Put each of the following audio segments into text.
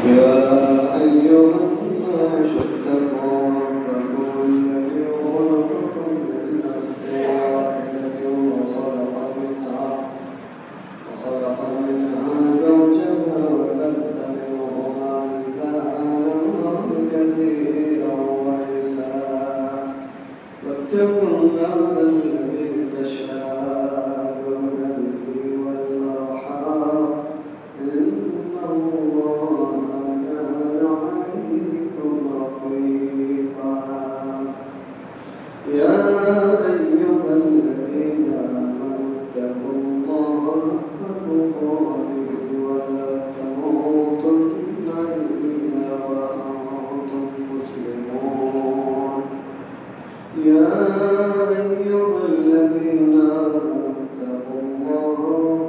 يا أيها الناس اتقوا ربكم الذي خلقكم من نفس واحدة وخلق منها زوجها وبث منهما رجالا كثيرا ونساء واتقوا الله الذي تساءلون به والأرحام إن الله كان عليكم رقيبا يا أيها الذين آمنوا اتقوا الله حق تقاته ولا تموتن إلا وأنتم مسلمون يا أيها الذين آمنوا اتقوا الله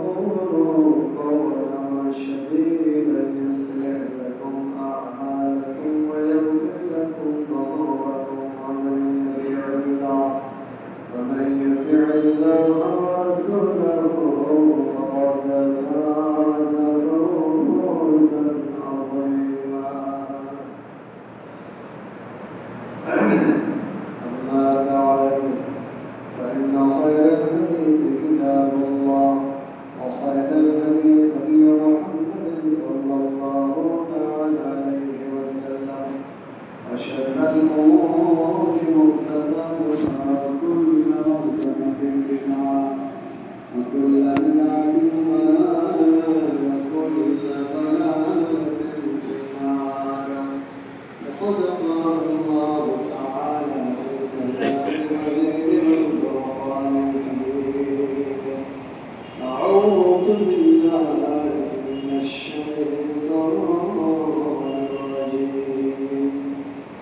وقولوا قولا سديدا يصلح لكم أعمالكم ويغفر لكم ذنوبكم ومن يطع الله ورسوله فقد فاز فوزا عظيما أما بعد فإن خير الحديث كتاب الله وخير الهدي هدي محمد صلى الله تعالى عليه وسلم وشر الأمور محدثاتها وكل محدثة بدعة وكل بدعة ضلالة وكل ضلالة في النار لقد قال الله تعالى في كتابه العزيز والقرآن الحميد أعوذ بالله من الشيطان الرجيم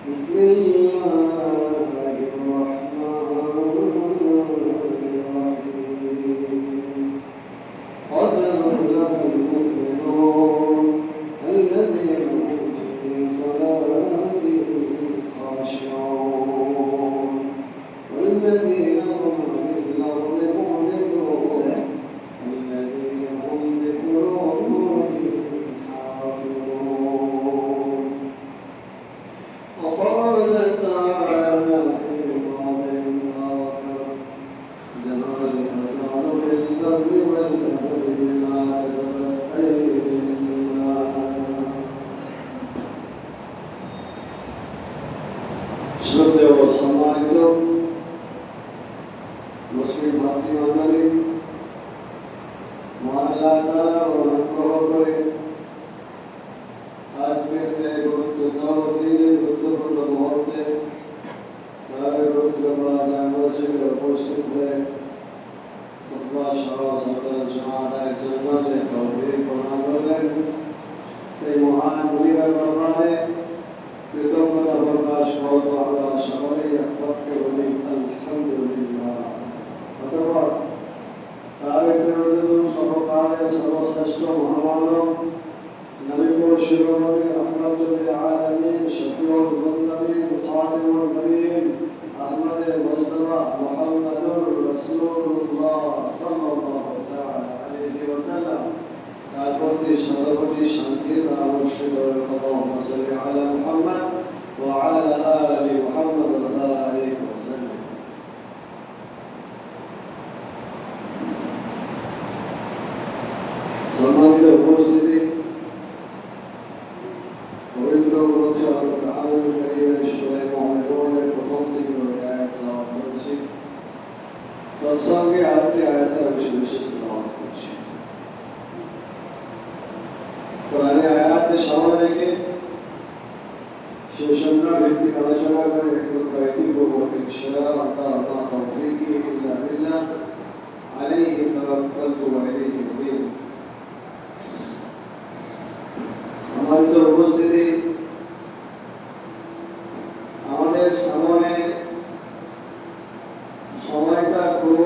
بسم الله الرحمن الرحيم قد أفلح المؤمنون الذين هم في صلاتهم خاشعون والذين هم بالأرض معرضون والذين هم لفروجهم حافظون وقال تعالى في موضع آخر ذلك سعر في البر والبحر بما كسبت أيدي الناس শ্রদ্ধেয় ও সম্মানিত মুসলিম ভাতৃ মণ্ডলী, মহান আল্লাহ তাআলা অনুগ্রহ করে আজকের এই গুরুত্বপূর্ণ মুহূর্তে তার মসজিদে উপস্থিত হয়ে খুতবা সহ সাধারণ সমাদায়ের জন্য যে তৌফিক প্রদান করলেন, সেই মহান মুনিবের দরবারে কৃতজ্ঞতা প্রকাশ করত আমরা সকলেই একবাক্যে বলি আলহামদুলিল্লাহ। অতঃপর তার সর্বকালের সর্বশ্রেষ্ঠ মহামানব নবী শিরোমণি রহমতুল আলামিন শফিউল মুত্তাকিন খাতিমুন নবীন আহমদ মুস্তাফা মুহাম্মদুর রাসূলুল্লাহ সাল্লাল্লাহু তাআলা আলাইহি ওয়াসাল্লাম তার প্রতি সর্বপ্রতি শান্তি আর মুর্শিদের আল্লাহুম্মা সাল্লি আলা মুহাম্মদ ওয়া আলা আলি মুহাম্মদ ওয়া বারিক ওয়া সাল্লিম। সম্মানিত উপস্থিতি, পবিত্র গ্রন্থ আল কোরআনুল কারীমের সূরা মুমিনুনের প্রথম থেকে আয়াত তেলাওয়াত করছি, তৎসঙ্গে আরেকটি আয়াতের বিশেষ তেলাওয়াত করছি। কোরআনের আয়াতের সামনে রেখে সেই সন্ধ্যা ভিত্তিক আলোচনা করে একটু কয়েকটি বলব ইনশাআল্লাহ তাআলা। তৌফিকি ইল্লা বিল্লাহ আলাইহি তাওয়াক্কালতু ওয়া ইলাইহি উনীব। সম্মানিত উপস্থিতি, আমাদের সামনে সময়টা খুব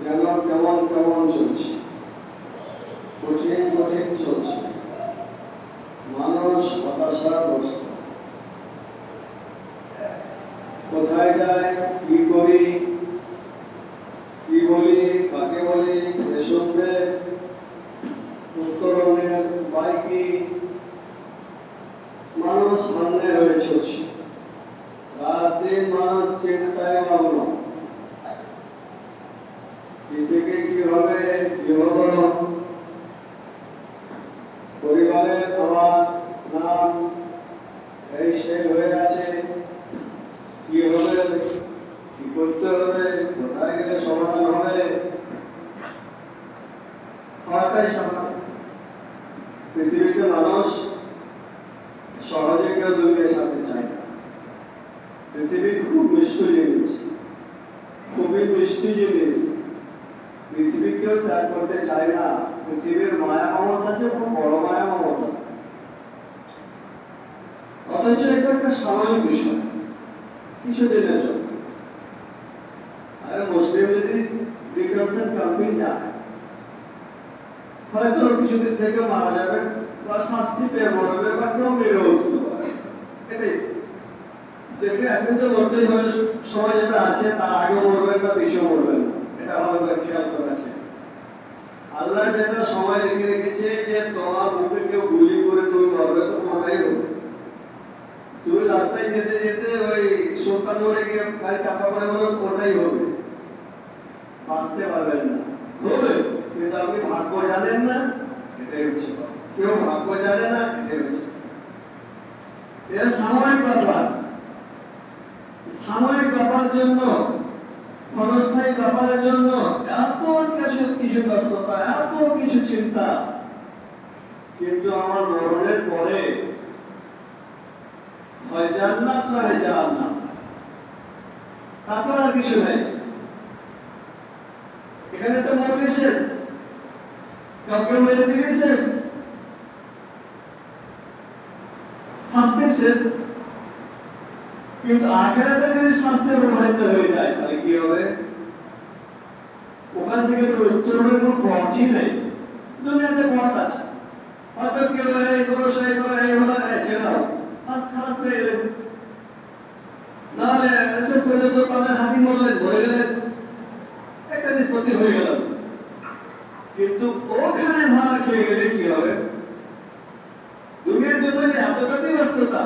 যেন কেমন কেমন চলছে, কঠিন কঠিন চলছে, মানুষ হতাশাগ্রস্ত। কোথায় যায়, কি করি, কি বলি, কাকে বলি, কে শুনবে, উত্তরণের উপায় কি, মানুষ সামনে হয়ে ছুটছে, রাত দিন মানুষ চিন্তায় মগ্ন। কি থেকে কি হবে, কি হব, পরিবারের আমার নাম এই সেই হয়ে আছে, কি হবে, কি করতে হবে, কোথায় গেলে সমাধান হবে, হওয়াটাই স্বাভাবিক। পৃথিবীতে মানুষ সহজে কেউ দুনিয়া ছাড়তে চায় না। পৃথিবী খুব মিষ্টি জিনিস, খুবই মিষ্টি জিনিস। পৃথিবী কেউ ত্যাগ করতে চায় না। পৃথিবীর মায়া মমতা আছে, খুব বড় মায়া মমতা। অথচ এটা একটা সাময়িক বিষয়, কিছুদিনের জন্য। আরে মুসলিম যদি ডিক্টেশন ক্যাম্পিং যায়, হয়তো কিছুদিন থেকে মারা যাবে বা শাস্তি পেয়ে মরবে বা কেউ মেরেও তুলতে পারে। এটাই দেখে এখন তো মরতেই হয়, সময় যেটা আছে তার আগে মরবেন বা পিছিয়ে মরবেন, এটা ভালো করে খেয়াল করে রাখেন। আল্লাহ যেটা সময় লিখে রেখেছে যে তোমার মুখে কেউ গুলি করে তুমি মরবে, তো মরবেই হবে। তুমি রাস্তায় যেতে যেতে ওই সুলতান মোড়ে গিয়ে গাড়ি চাপা পড়ে গেল, ওটাই হবে, বাঁচতে পারবেন না। হবে, কিন্তু আপনি ভাগ্য জানেন না, এটাই হচ্ছে। কেউ ভাগ্য জানে না, এটাই হচ্ছে। এটা সাময়িক ব্যাপার। সাময়িক ব্যাপার জন্য, ক্ষণস্থায়ী ব্যাপারের জন্য এত কিছু ব্যস্ততা, এত কিছু চিন্তা। কিন্তু আমার মরণের পরে হয় জান্নাত না হয় জাহান্নাম, তারপর আর কিছু নেই। এখানে তো মরবে শেষ, কাউকে মেরে দিলে শেষ, শাস্তি শেষ। কিন্তু আখিরাতে যদি শাস্তি প্রমাণিত হয়ে যায় তাহলে কি হবে? ওখান থেকে তো উত্তরণের কোনো পথই নেই। দুনিয়াতে পথ আছে, হয়তো কেউ এই করো সেই করো, এই হলো, ছেড়ে দাও, আজ খারাপ হয়ে গেলেন, নাহলে শেষ পর্যন্ত তাদের হাতি মরলেন, ভরে গেলেন, একটা নিষ্পত্তি হয়ে গেল। কিন্তু ওখানে ধারা খেয়ে গেলে কি হবে? দুনিয়ার জন্য যে এতটাই ব্যস্ততা,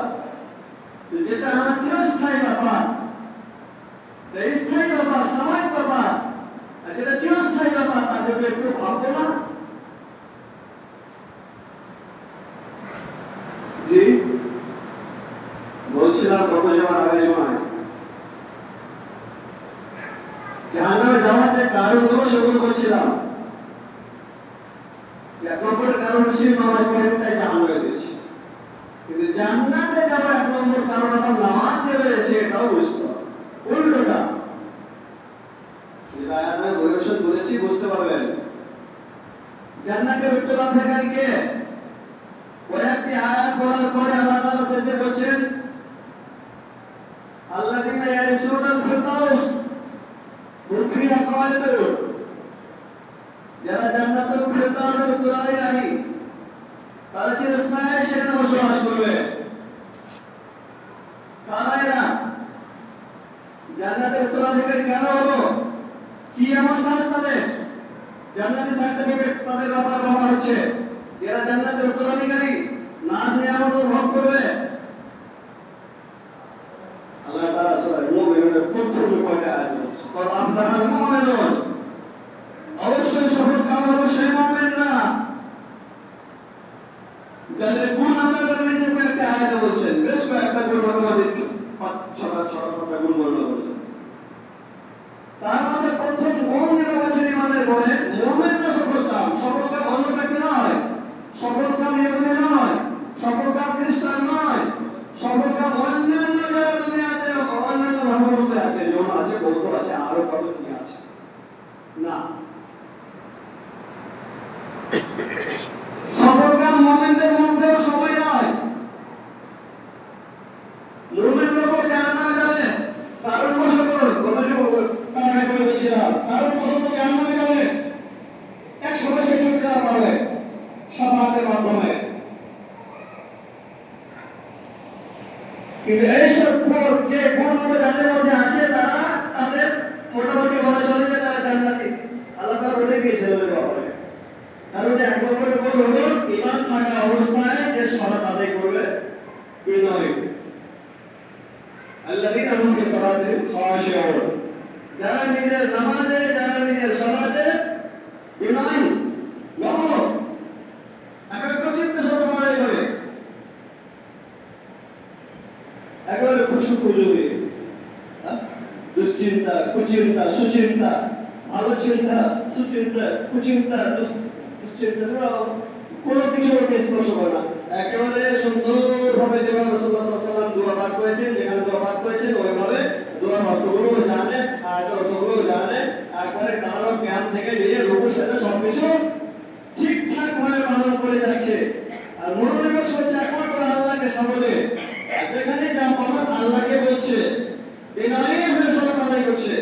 তো যেটা আমার চিরস্থায়ী ব্যাপার, স্থায়ী ব্যাপার, সাময়িক ব্যাপার, আর যেটা চিরস্থায়ী ব্যাপার তার জন্য একটু ভাববো না? জি বলছিলাম কত জমান আগে জমায় জাহান্নামে যাওয়ার যে কারণগুলো সেগুলো বলছিলাম। এক নম্বরের কারণ হচ্ছে নামাজ পড়েনি তাই জাহান্নামে দিয়েছি, কিন্তু জান্নাতে যাওয়ার এক নম্বর কারণ আমার নামাজ যে রয়েছে এটাও বুঝতে হবে। উল্টোটা যেটা আয়াতে পরিবেশন করেছি বুঝতে পারবেন। জান্নাতের উত্তরাধিকারী কে? কয়েকটি আয়াত পড়ার পরে আল্লাহ তাআলা শেষে বলছেন আল্লাযীনা ইয়ারিসুনাল ফিরদাউস হুম ফিহা খালিদুন, যারা জান্নাতুল ফিরদাউসের উত্তরাধিকারী তারা চিরস্থায়ী সেখানে বসবাস করবে। কারা এরা? জান্নাতের উত্তরাধিকারী কেন হলো? কি এমন কাজ তাদের? জান্নাতি সার্টিফিকেট তাদের ব্যাপারে বলা হচ্ছে, এরা জান্নাতের উত্তরাধিকারী, নাজ নিয়ামত ভোগ করবে। আল্লাহ তাআলা সূরা মুমিনুনের প্রথম কয়টা আয়াত বলছে, কদ আফলাহাল মুমিনুন, অবশ্যই সফলকাম হলো সেই মুমিনরা যাদের গুণ আল্লাহ তাআলা নিচে কয়েকটা আয়াত বলছেন, বেশ কয়েকটা গুণ আমাদের 5-6-7টা গুণ বর্ণনা করেছেন। তার মধ্যে প্রথম গুণ যেটা বলছেন ইমানের পরে, মুমিনরা সফলকাম। সফলকাম অন্য ব্যক্তি নয়, সফলকাম ইহুদি নয়, সফলকাম খ্রিস্টান নয়, সফলকাম অন্যান্য যারা দুনিয়াতে অন্যান্য ধর্মের মধ্যে আছে, যেমন আছে বৌদ্ধ আছে, আরো কত কি আছে, না, সফলকাম মুমিনদের মধ্যেও সবাই নয়। মুমিনদের উপর জাহান্নামে যাবে কারণবশত, তার আগে বলেছিলাম, কারণবশত জাহান্নামে যাবে, একসময় সে ছুটে যাওয়া পারবে শাফাআতের মাধ্যমে। কিন্তু এইসব যে গুণগুলো যাদের মধ্যে আছে তারা তাদের মোটামুটি বলা চলে যে তারা জান্নাতি, আল্লাহ তাআলা বলে দিয়েছে ওদের ব্যাপারে। তার মধ্যে এক নম্বরের গুণ হলো ঈমান থাকা অবস্থায় যে সালাত আদায় করবে, বিনয়। আল্লাযীনা হুম ফি সালাতিহিম খাশিউন, যারা নিজের নামাজে, যারা নিজের সালাতে বিনয়, নম্র, একাগ্রচিত্তে সালাত আদায় করে, একেবারে খুশু খুজু হয়ে, দুশ্চিন্তা, কুচিন্তা, সুচিন্তা, ভালো চিন্তা, সুচিন্তা, কুচিন্তা, দুশ্চিন্তা কোনো কিছু ওকে স্পর্শ করে না। একেবারে সুন্দরভাবে যেভাবে রাসূলুল্লাহ সাল্লাল্লাহু আলাইহি ওয়াসাল্লাম দোয়া পাঠ করেছেন, যেখানে দোয়া পাঠ করেছেন ওইভাবে দোয়ার অর্থগুলো জানে, আয়াতের অর্থগুলো জানে, একবারে দাঁড়ানো জ্ঞান থেকে নিয়ে রূপের সাথে সবকিছু ঠিকঠাক ভাবে পালন করে যাচ্ছে। আর মনোনিবেশ হচ্ছে একমাত্র আল্লাহকে সামনে, যেখানে যা বলার আল্লাহকে বলছে, বিনয়ী হয়ে সালাত আদায় করছে।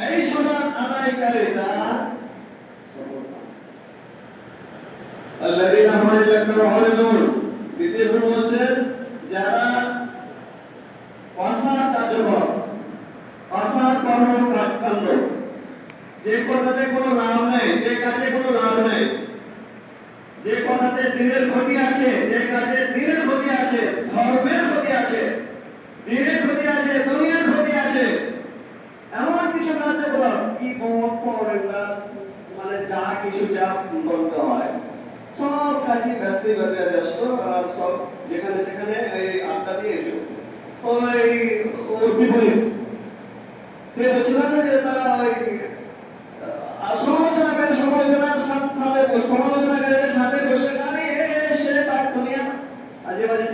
এই সালাত আদায়কারীরা সফলকাম। আল্লাযীনা হুম আনিল মুরিদুন, দ্বিতীয় গুণ বলছেন যারা অসার কার্যকর, অসার কর্মকাণ্ড, যে কথাতে কোনো লাভ নেই, যে কাজে কোনো লাভ নেই, যে কথাতে দিনের ক্ষতি আছে, যে কাজে দিনের ক্ষতি আছে, ধর্মের ক্ষতি আছে, দিনের ক্ষতি আছে, দুনিয়ার ক্ষতি আছে, এমন কিছু কাজে বলা কি পড়েন না, মানে যা কিছু যা বলতে হয় সব কাজই ব্যস্ত, আর সব যেখানে সেখানে এই আড্ডা দিয়ে ওই ওর বিপরীত। সে বলছিলাম না যে তারা ওই সমালোচনাকারীদের সাথে বসে খালি সে তার দুনিয়া আজে বাজে,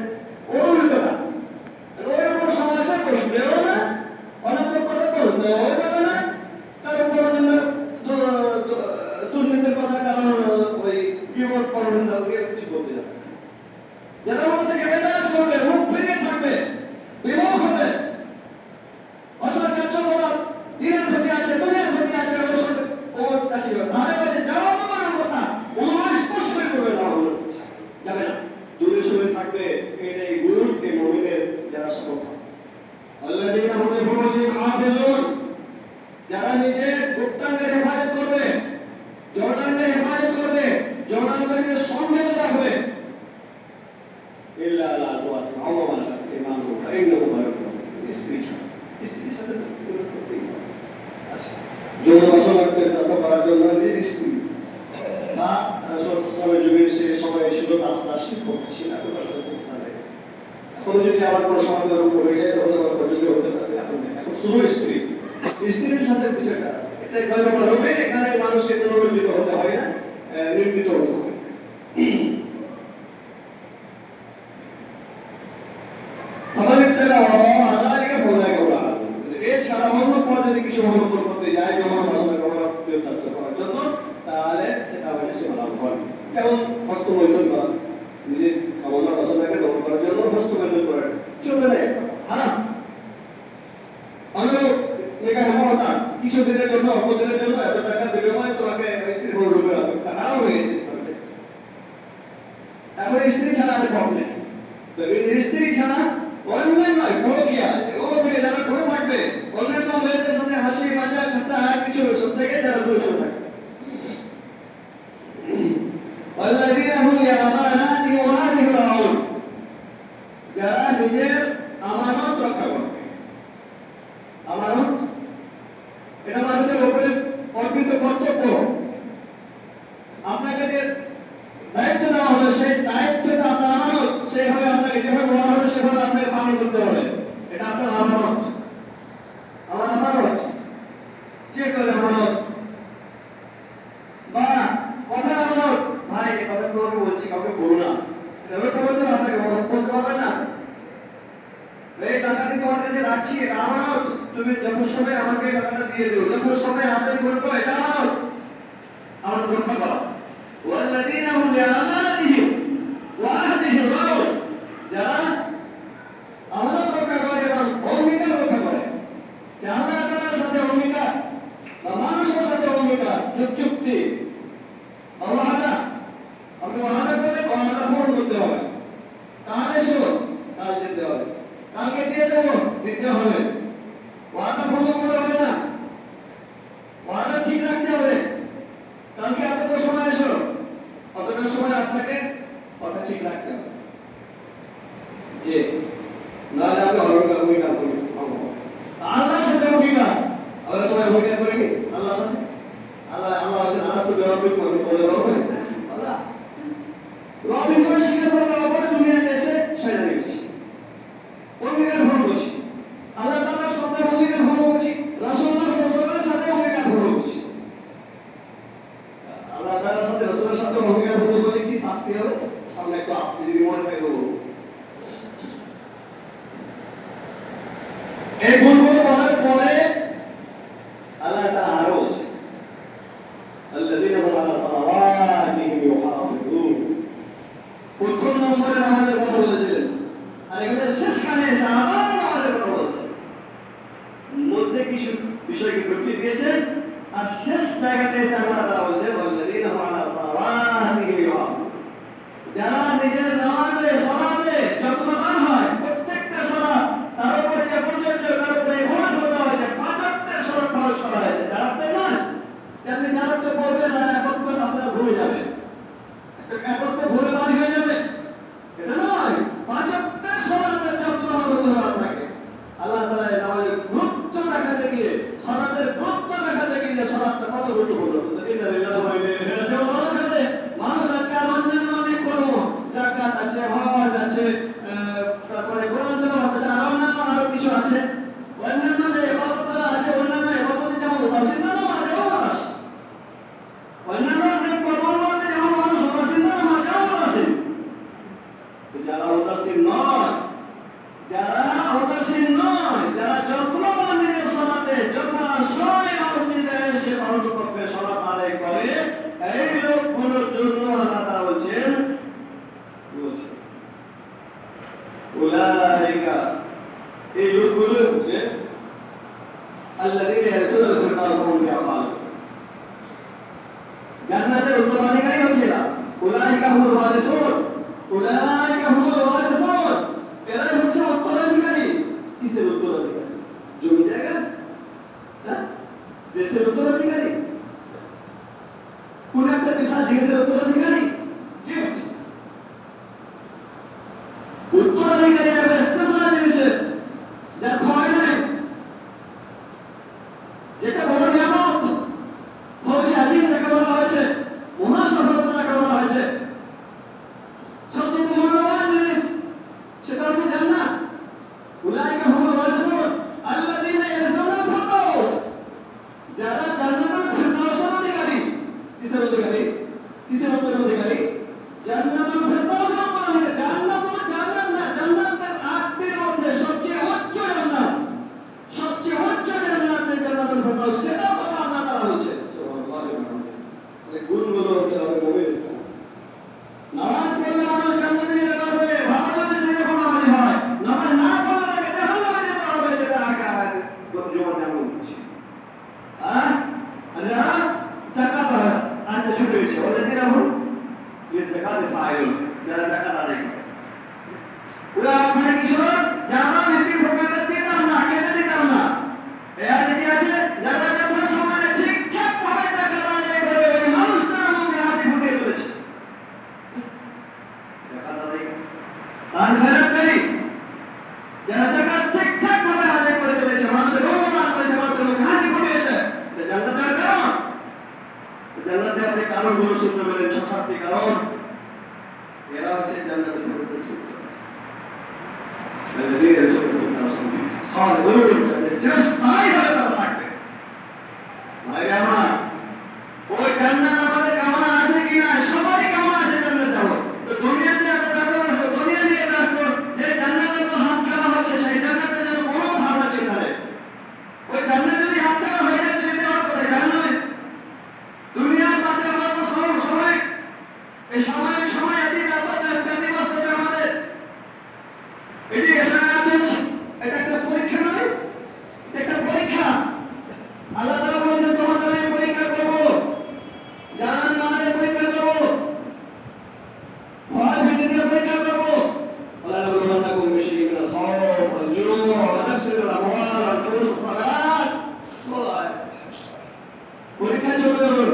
ওর উল্টো না, ওর উপর সমাবেশে বসবেও না, অনেক কথা বলতেও যাবে না, তার উপর দুর্নীতির কথা, কারণ ওই বিপদ পরনিন্দা কিছু করতে যাবে। যারা মধ্যে থেকে বেদাস করবে, মুখ ফিরিয়ে থাকবে, বিমুখ হবে, অসৎ কার্যকলাপ, দিনের ক্ষতি আছে, দুনিয়ার ক্ষতি আছে, ওর সাথে ওর কাছে ধারে কাছে যাওয়া করার কথা ওনার স্পর্শই করবে না, যাবে না, দূরে সরে থাকবে। এটাই গুরু, এই মুমিনের যারা সফল। আল্লাযীনা হুম লিফুরুজিহিম হাফিজুন, যারা নিজের গুপ্তাঙ্গের হেফাজত করবে, যৌনাঙ্গের হেফাজত করবে, যৌনাঙ্গকে সংযত রাখবে। ইল্লা আলা আযওয়াজিহিম আও মা মালাকাত আইমানুহুম ফাইন্নাহুম গায়রুন, স্ত্রীর সাথে করতেই হবে। আচ্ছা, যৌন বাসনাকে তথ্য করার জন্য নিজের স্ত্রী বা রাসূলের যুগে সে সময় ছিল নাস্তা শিক্ষক ছিল, এখন যদি আবার কোনো সময় উপরে হতে পারে, যদি হতে পারে, এখন শুধু স্ত্রী, স্ত্রীর সাথে বিষয়টা এটাই গর্ববার হবে। এখানে মানুষকে নির্লজ্জিত হতে হয় না, নির্মিত হতে হবে। আমাদের তারা আদারিকে বলা গেল, এছাড়া অন্য পথ যদি কিছু অবলম্বন করতে যায় যখন বাসনা করার করার জন্য, তাহলে সেটা হবে সীমালাভ হয়। যেমন হস্তমৈথুন করা, নিজের কামনা বাসনাকে দমন করার জন্য হস্তমৈথুন করা চলবে না, হারাম। অনুরূপ নিকাহ মহতা, কিছু দিনের জন্য, অল্প দিনের জন্য এত টাকা বিনিময়ে তোমাকে স্ত্রী বউ রূপে রাখবে, তা হারাম হয়ে গেছে। এখন স্ত্রী ছাড়া আর পথ নেই। তো এই স্ত্রী ছাড়া অন্যান্য নয়, পরকীয়া ওগুলো থেকে যারা দূরে থাকবে, অন্যান্য মেয়েদের সাথে হাসি মজা ঠাট্টা আর কিছু সব থেকে যারা দূরে চলে থাকবে। ওয়াল্লাযীনা হুম লিআমানাতিহিম ওয়া আহদিহিম রাউন, যারা নিজের আমানত রক্ষা করবে। আমানত এটা মানুষের উপরে অর্পিত কর্তব্য। আপনাকে যে দায়িত্ব দেওয়া হলো, সেই দায়িত্বটা আপনার আমানত, সেভাবে আপনাকে যেভাবে বলা হবে সেভাবে আপনাকে পালন করতে হবে। এটা আপনার আমানত, আমার আমানত, যে করে আমানত বা কথার আমানত। ভাই এই কথা তোমাকে বলছি, কাউকে বলো না, এটা তো বলতে আপনাকে বলতে পারবে না। এই টাকাটি তোমার কাছে রাখছি, এটা আমানত, তুমি যথাসময়ে আমাকে টাকাটা দিয়ে দিও, যথাসময়ে আদায় করে দাও, এটা আমানত। আমার রক্ষা করো। ওয়াল্লাযীনা হুম লিআমানাতিহিম ওয়া আহদিহিম রাউন, যারা আমানত রক্ষা করে এবং অঙ্গীকার রক্ষা করে, যে আল্লাহ তাআলার সাথে অঙ্গীকার বা মানুষের সাথে অঙ্গীকার, চুক্তি, ওয়াদা, আপনি ওয়াদা করলে ওয়াদা পূরণ করতে হবে। তাহলে শুনো, কাজ দিতে হবে, কালকে দিয়ে দেবো, দিতে হবে, ওয়াদা ভঙ্গ করতে হবে না, ওয়াদা ঠিক রাখতে হবে। কালকে এতটা সময় এসো, অতটা সময় আপনাকে কথা ঠিক রাখতে হবে। যে নাহলে আমি অঙ্গীকার করি আল্লাহর সাথে অঙ্গীকার আমরা সবাই অঙ্গীকার করি কি আল্লাহর সাথে আল্লাহ আছে নামাজ তো ব্যবহার করি আমি তোমাদের বলবো আল্লাহ রব হিসেবে স্বীকার করলে অপরে দুনিয়াতে এসে শয়তানি করছি অঙ্গীকার ভঙ্গ করছি আল্লাহ তাআলার সাথে অঙ্গীকার ভঙ্গ করছি রাসূলুল্লাহ সাল্লাল্লাহু আলাইহি ওয়াসাল্লামের সাথে অঙ্গীকার ভঙ্গ করছি আল্লাহ তাআলার সাথে রাসূলের সাথে অঙ্গীকার ভঙ্গ করলে কি শাস্তি হবে সামনে একটু আপনি যদি মনে থাকে বলবো এই গুণগুলো বলার পরে আল্লাহ তাআলা আরো বলছে আল্লাযীনা হুম আলা সালাওয়াতিহিম ইউহাফিজুন প্রথম নম্বরে নামাজের কথা বলেছিলেন আর এখানে শেষখানে এসে আবার নামাজের কথা বলছেন মধ্যে কিছু বিষয়কে ঢুকিয়ে দিয়েছেন আর শেষ জায়গাতে এসে আল্লাহ তাআলা বলছে আল্লাযীনা হুম আলা সালাওয়াতিহিম ইউহাফিজুন যারা নিজের নামাজে সালাতে যত্নবান হয় প্রত্যেকটা সালাত তার উপরে যে পর্যন্ত তার উপরে ইমান করা হয়েছে পাঁচ ওয়াক্তের সালাত ফরজ করা হয়েছে জানাতে নয় আপনি জানাতে বলবেন আর একত্র আপনার ভুলে যাবেন একত্র ভুলে বাড়ি হয়ে যাবে এটা নয় পাঁচ ওয়াক্তের সালাতের যত্নবান হতে হবে আপনাকে আল্লাহ তাআলা এই নামাজের গুরুত্ব দেখাতে গিয়ে সালাতের গুরুত্ব দেখাতে গিয়ে যে সালাতটা কত গুরুত্বপূর্ণ এটা রিলাজ হয়ে এটা কেউ বলা যাবে মানুষ আজকাল অন্যান্য অনেক কর্ম যাকাত আছে হজ আছে তারপরে কোরআন তেলাওয়াত আছে আর অন্যান্য আরো কিছু আছে অন্যান্য যে ইবাদতগুলো আছে অন্যান্য ইবাদতে যেমন উদাসীন নামাজ যেমন আছে অন্যান্য অনেক কর্মগুলোতে যেমন মানুষ উদাসীন নামাজ যেমন আছে তো যারা উদাসীন নয় যারা যত্নবান নিজের সালাতে যথাসময়ে মসজিদে এসে পারতপক্ষে সালাত আদায় করে এই লোকগুলোর জন্য আল্লাহ তাআলা বলছেন উলাইকা এই লোকগুলো হচ্ছে আল্লাযীনা ইয়ারসুলুল ফিরদাউস হুম ফিহা খালিদুন জান্নাতের উত্তরাধিকারী হচ্ছে না উলাইকা হুমুল ওয়ারিসুন এরাই হচ্ছে উত্তরাধিকারী কিসের উত্তরাধিকারী জমি জায়গা হ্যাঁ দেশের উত্তরাধিকারী কোন একটা বিশাল জিনিসের উত্তরাধিকারী গিফট উত্তরাধিকারী একটা স্পেশাল জিনিসের যার ক্ষয় নাই যেটা বড় নিয়ামত ফৌজে আজিম যাকে বলা হয়েছে মহাসফলতা যাকে বলা হয়েছে সবচেয়ে মূল্যবান জিনিস সেটা হচ্ছে জান্নাত উলাইকা হুমুল ওয়ারিসুন আল্লাযীনা ইয়ারসুলুল ফিরদাউস যারা জান্নাতুল ফিরদাউসের অধিকারী কিসের অধিকারী জান্নাতুল ফিরদাউসের অধিকারী জান্নাত হলো জান্নাত না জান্নাতের আটটির মধ্যে সবচেয়ে উচ্চ জান্নাত জান্নাতুল ফিরদাউস সেটা কথা আল্লাহ তাআলা বলছে সুবহানাল্লাহ মানে গুণগুলো হতে হবে মুমিনের নামাজ পড়লে মানুষ জান্নাতে যেতে পারবে ভালোভাবে সেরকম নামাজ হয় নামাজ না পড়লে তাকে জাহান্নামে যেতে হবে যেটা আকার জবান যেমন বলছি হ্যাঁ যারা জাকাত আনতে ছুটে গেছে ওদের দিরাহুম লিযাকাত ফাইলুন যারা জাকাত আদায় করে ওরা ওখানে কি ছিল যে আমরা মিসকিন ফকিরদের দিতাম না কেটে দিতাম না এই আয়াতে আছে যারা যখন সময় ঠিকঠাক ভাবে জাকাত আদায় করবে ওই মানুষটার মধ্যে হাসি ফুটিয়ে তুলেছে জাকাত আদায় দান খয়রাতকারী যারা জাকাত ঠিকঠাক ভাবে আদায় করে চলেছে মানুষের রহমত করেছে মানুষের মুখে হাসি ফুটিয়েছে জান্নাতের কারণ জান্নাতে আপনি কারণগুলো শুনতে পেলেন ৬-৭টি কারণ এরা হচ্ছে জান্নাতের ফিরদাউস الذين يدخلون خالدون চিরস্থায়ী ভাবে তারা থাকবে ভাই আমার ওই জান্নাত আমাদের কামনা আছে কিনা সবারই কামনা আছে জান্নাত যাব তো দুনিয়াতে এত ব্যস্ত দুনিয়া নিয়ে ব্যস্ত যে জান্নাতের তো হাত ছাড়া হচ্ছে সেই জান্নাতের জন্য কোনো ভাবনা চিন্তা নেই ওই জান্নাত যদি হাত ছাড়া হয়ে যায় যদি দেওয়ার কোথায় জান্নাতে দুনিয়ার বাচ্চা বড় সময় এই সাময়িক সময় এদিকে এত ব্যতিব্যস্ততা আমাদের এদিকে সারা চলছে এটা একটা পরীক্ষা নয় এটা একটা পরীক্ষা আল্লাহ তাআলা বলেছেন তোমাদের আমি পরীক্ষা করব জান মালে পরীক্ষা করব ভয় ভীতি দিয়ে পরীক্ষা করব আল্লাহ বলেন তাকুম বিশাইইন মিনাল খাওফ ওয়াল জুউ ওয়া নাকসিল আমওয়াল ওয়াল আনফুস ওয়াস সালাত পরীক্ষা চলবে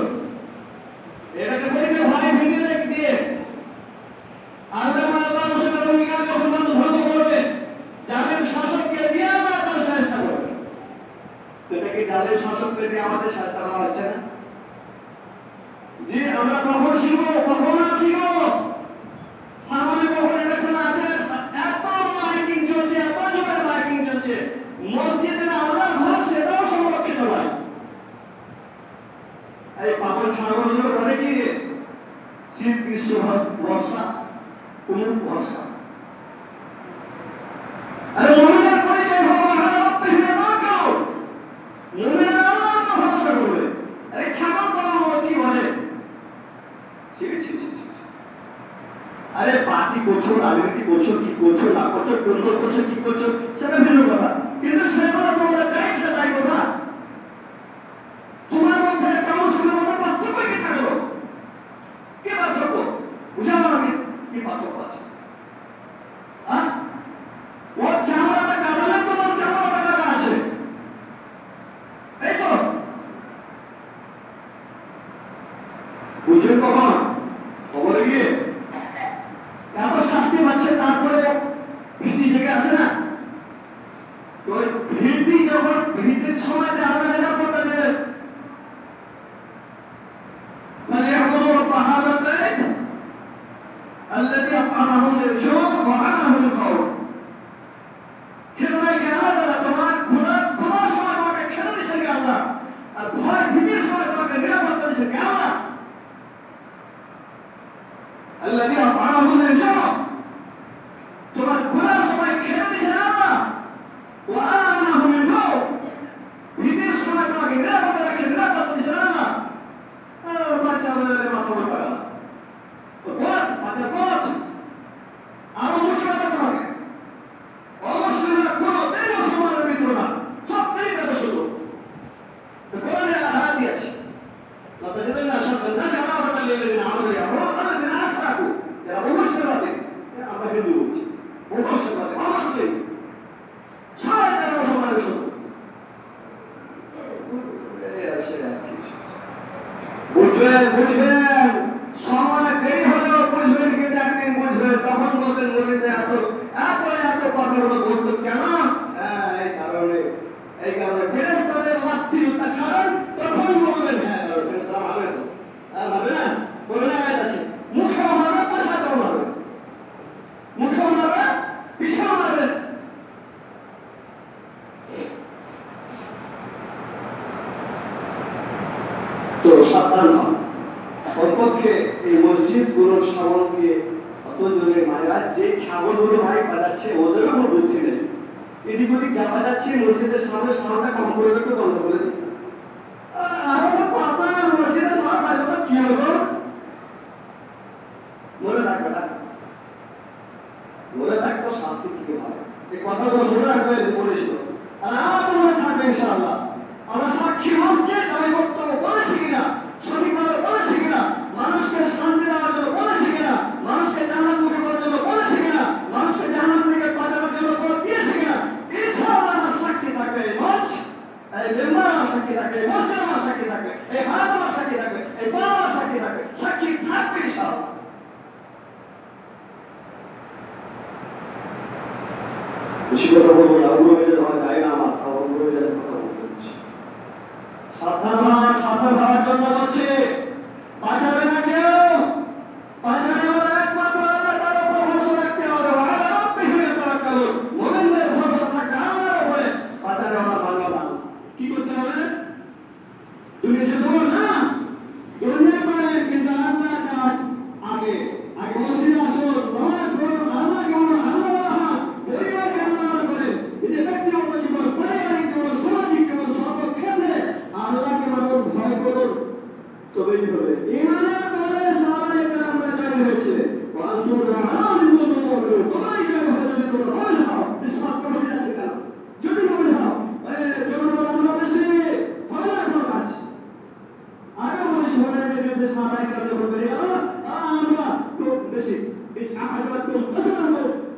এটাকে পরীক্ষা ভয় ভীতি দিয়ে আল্লাহ রাসূলের অঙ্গীকার যখন মানুষ ভঙ্গ করবে আমাদের শাস্তি দেওয়া হচ্ছে না? যে আমরা কখন শিখবো, কখন আর শিখবো? সামনে কখন ইলেকশন আছে, এত মাইকিং চলছে, এত জোরে মাইকিং চলছে, মসজিদের আল্লাহর ঘর সেটাও সংরক্ষিত নয়। এই পাগল ছাগলগুলো বলে কি শীত গ্রীষ্ম বর্ষা কোন ভরসা? আরে মুমিনের পরিচয় হলো আল্লাহ রাব্বিহি মাকাও, মুমিনের আল্লাহকে ভরসা করবে। আরে ছাগল বলো কি বলে? আরে পার্টি করছো, রাজনীতি করছো, কি করছো না করছো, কোন করছো কি করছো সেটা ভিন্ন কথা, কিন্তু সেগুলো তোমরা চাইছে তাই কথা। তোমার মধ্যে কাউন্সিলের মধ্যে পার্থক্য কি থাকলো? কি পার্থক্য বুঝাবো আমি? কি পার্থক্য আছে? ওর চামড়াটা কাটালে তোমার চামড়াটা কাটা আছে, এই তো বুঝবেন কখন? খবরে গিয়ে এত শাস্তি পাচ্ছে, তারপরে ভীতি জেগে আছে না? তো ভীতি যখন ভীতির সময় আমরা নিরাপত্তা দেবেন, মানে এখন পাহাড়ে الذي أطعمهم من جوع وآمنهم من خوف। খেলায় গেলা দাদা তোমার ঘোরার সময় তোমাকে খেলা দিচ্ছে কে আল্লাহ, আর ভয় ভীতির সময় তোমাকে নিরাপত্তা দিচ্ছে কে আল্লাহ। الذي أطعمهم من جوع, তোমার ঘোরার সময় খেলা দিচ্ছে আল্লাহ, وآمنهم من خوف, ভীতির সময় তোমাকে নিরাপত্তা রাখছে, নিরাপত্তা দিচ্ছে আল্লাহ। বাচ্চা বলে মাথা মোটা পথ, আচ্ছা পথ আরো মুশকিল হবে। অমুসলিমরা কোনদিন মুসলমানের মিত্র না, সবটাই তাদের শত্রু। কোরআনে আয়াত আছে, লাতাজিদান্না আশাদ্দান নাসি আদাওয়াতান লিল্লাযিনা আমানু ওয়াল্লাযিনা আশরাকু, যারা মুশরিকবাদী, আমরা হিন্দু বলছি, মুশরিকবাদী অমুসলিম সবাই তারা মুসলমানের শত্রু। বুঝবেন বুঝবেন, সময় দেরি হলেও বুঝবেন, কিন্তু একদিন বুঝবেন, তখন বলবেন বলেছে এত এত এত কথাগুলো বলতো কেন? এই কারণে ফেরেশতাদের লাঠির কারণ তখন বলবেন। হ্যাঁ ফেরেশতারা মারবে তো, মারবে না? বলবে না আয়াত আছে, মুখেও মারবে, পাশাতেও মারবে, মুখেও মারবে, পিছেও মারবে। তো সাবধান হন। কমপক্ষে এই মসজিদগুলোর সামনে অত জোরে মারা, যে ছাগলগুলো ভাই বাজাচ্ছে ওদেরও কোনো বুদ্ধি নেই, এদিক ওদিক যা বাজাচ্ছে মসজিদের সামনে সাউন্ডটা কম করে একটু বন্ধ করে দিই। মসজিদের সাউন্ড বাজবে তো কি হলো? মনে রাখবে না, মনে রাখতো শাস্তি কি হয়, এই কথাগুলো মনে রাখবে বলেছিল, আর আমার মনে থাকবে ইনশাআল্লাহ। আমরা সাক্ষী হচ্ছে আমি বক্তব্য বলেছি কিনা, সঠিকভাবে বলেছি কিনা, মানুষকে শান্তি দেওয়ার জন্য বলেছি কিনা, মানুষকে জান্নাতমুখী করার জন্য বলেছি কিনা, মানুষকে জাহান্নাম থেকে বাঁচানোর জন্য বল দিয়েছি কিনা, ইনশাআল্লাহ আমার সাক্ষী থাকবে। মঞ্চ এই মেম্বার আমার সাক্ষী থাকবে, মসজিদ আমার সাক্ষী থাকবে, এই হাত আমার সাক্ষী থাকবে, এই পা আমার সাক্ষী থাকবে, সাক্ষী থাকবে ইনশাআল্লাহ। বেশি কথা বলবো না, উড়ো মেরে দেওয়া যায় না, আমার তাও উড়ো মেরে কথা বলতে হচ্ছে। সাবধান হওয়ার জন্য বলছে, বাঁচাবে না কেউ, বাঁচাবে একমাত্র আল্লাহ, তার উপর ভরসা রাখতে হবে। আল্লাহ রাব্বিহি তাওয়াক্কালুন, মুমিনদের ভরসা থাকবে আল্লাহর উপরে, বাঁচাবে আমার বান্দা। কি করতে হবে? দুনিয়া সে তোমার না, দুনিয়া করে, কিন্তু আল্লাহ কাজ আগে আগে মসজিদে আসো, নামাজ পড়ো, আল্লাহকে মানো, আল্লাহ পরিবারকে আল্লাহ করে, এই যে ব্যক্তিগত জীবন, পারিবারিক জীবন, সামাজিক জীবন, সর্বক্ষেত্রে আল্লাহকে মানুষ ভয় করুন, তবেই হবে। ইমানের পরে সাহাবায়ে কেরামরা জয় হয়েছে, ওয়ান্তুম আলিমুন মুমিনুন, তোমরাই জয় হবে যদি তোমরা মুমিন হও। বিশ্বাস করে যাচ্ছে কেন? যদি মুমিন হও, জনগণ আমরা বেশি হবে না কোনো কাজ। আগে বলিস মনে বিরুদ্ধে সাহাবায়ে কেরাম যখন বেরিয়ে গেল, আমরা খুব বেশি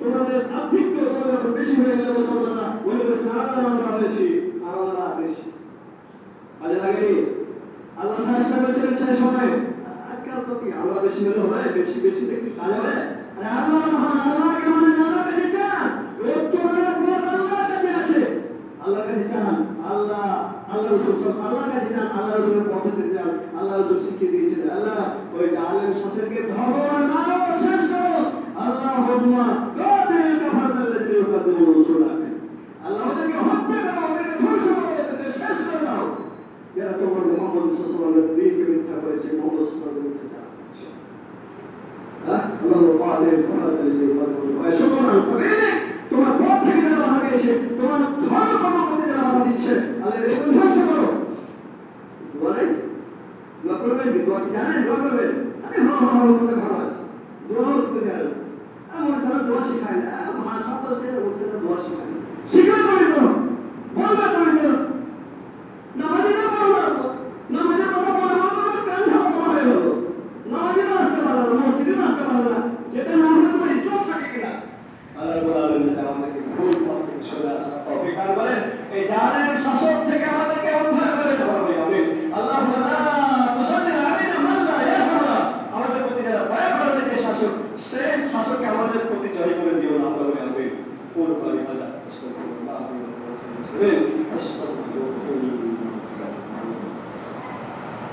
তোমাদের আধিক্য তোমাদের বেশি হয়ে গেল, মুসলমানরা বলে বেশি আমরা বেশি, আমরা বেশি কাজে লাগেনি। আল্লাহ সাহায্য করেছিলেন সেই সময়। আজকাল তো কি আল্লাহ বেশি হলে হবে, বেশি বেশি দেখতে কাজ হবে? আরে আল্লাহ মহান, আল্লাহকে মানেন, আল্লাহর কাছে চান, উত্তরের পথ আল্লাহর কাছে আছে, আল্লাহর কাছে চান, আল্লাহ আল্লাহ রাসূল আল্লাহর কাছে চান। জালেম শাসককে ধরো আর মারো, শেষ করো। আল্লাহুম্মা কাতিল কাফারাতাল্লাযী ইউকাযযিবু রাসূলাক। আল্লাহ ওদেরকে হত্যা করো, ওদেরকে ধ্বংস করো, ওদেরকে শেষ করে দাও যারা তোমার মুহাম্মদ সাল্লাল্লাহু আলাইহি ওয়াসাল্লামের দ্বীনকে মিথ্যা করেছে, মুহাম্মদ সাল্লাল্লাহু আলাইহি ওয়াসাল্লামকে মিথ্যা করেছে। আল্লাহু কাতিল কাফারাতাল্লাযী ইউকাযযিবু রাসূলাক। সাবিলিক, তোমার পথ থেকে যারা বাধা দিয়েছে, তোমার ধর্ম কর্ম করতে যারা বাধা দিচ্ছে, আল্লাহ এদেরকে ধ্বংস করো। দোয়া নাই? দোয়া করবেন কি? দোয়া কি জানেন? দোয়া করবেন? আরে করতে ভালো আছে, দোয়া করতে জানেন না। আমার সারা দোয়া শেখায় না, ভাষা তো সে ওর সাথে দোয়া শেখায় না। শিখবে তুমি করো, বলবে তুমি করো। নামাজি না পড়লো, নামাজের কথা বলে বলতে কান ঝাড়া বলা হয়ে গেল। নামাজি না আসতে পারলো না, মসজিদে না আসতে পারলো না, যেটা না হলে তোমার ইসলাম থাকে কিনা। আল্লাহ রাব্বুল আলামিন আমাদেরকে ভুল পথ থেকে সরে আসা তৌফিক দান করেন। এই জালেম শাসক থেকে আমাদেরকে উদ্ধার করে দেওয়া হবে। আমিন। আল্লাহুম্মা লা তুসাল্লি আলাইনা মান লা ইয়ারহামুনা। আমাদের প্রতি যারা দয়া করে না যে শাসক, সেই শাসককে আমাদের প্রতি জয় করে দিও না। আমরা বলি আমিন। কোন বলি হাদা আস্তাগফিরুল্লাহ ওয়া আতুবু ইলাইহি। আস্তাগফিরুল্লাহ।